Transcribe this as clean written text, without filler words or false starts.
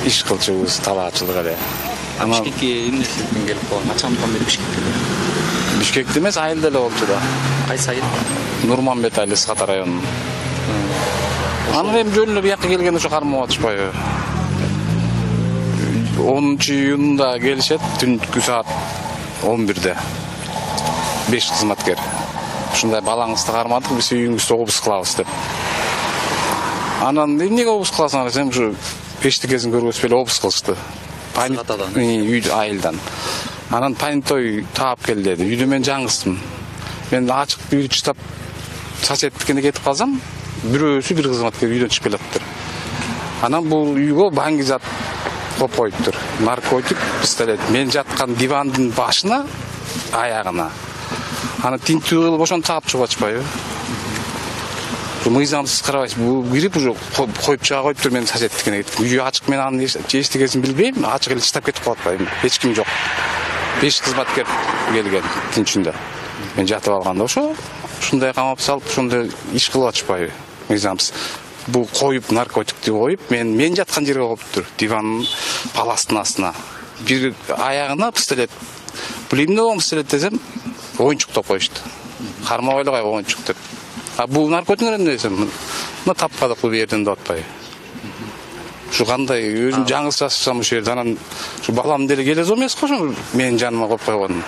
иш кылчубуз талаачылык эле. Бишкекке эмне себептен келип калган? Качандан бери Бишкекте? Бишкекте эмес, айылда эле болчу да. Кайсы айыл? Нурманбет айылы, Ыскат районунун. Анын эми жөн эле бияка келген ошо кармап атышпайбы? 10-июнда келишет, түнкү саат 11-де. 5 кызматкер. Ушундай балаңызды кармадык, биз үйүңүздү обыск кылабыз деп. Анан эмнеге обыск кыласың десем, ушу эчтекесин көрбөс эле обыск кылышты. Үйдө айылдан. Анан панитой таап кел деди. Үйдө мен жаңгыздым. Мен ачык үйдү чыштап соседтикине кетип калсам, бирөөсү бир кызматкер үйдөн чыгып келаптыр. Анан бул үйгө баңгизат коп коюптур. Наркотик, пистолет. Мен жаткан дивандын башына, аягына. Аны тинтүү кылып ошону таап чыгып атышпайбы? Мыйзамсыз карабайсыз. Бул кирип уже коюп чыга коюптур, мен соседтикине кетип. Үйү ачык, мен анын эчтекесин билбейм, ачык эле чыштап кетип калып атпайбы. Эч ким жок. 5 кызматкер келген тинчүндө. Мен жатып алганда ушундай камап салып, ушундай иш кылып атышпайбы? Мыйзамсыз. Бул коюп, наркотикти коюп, мен жаткан жерге коюптур. Дивандын паластын астына. Бир аягына пистолет. Бул эмне болгон пистолет десем, оюнчук деп коюшту. Кармап эле кой оюнчук деп. А бул наркотик эмне десем, мына тапкадык бул жерден деп атпайбы? Ушу кандай өзүм жаңылыш жасасам ошол жерде анан ушу балам деле келе эмес го, менин жаныма коюп койгон.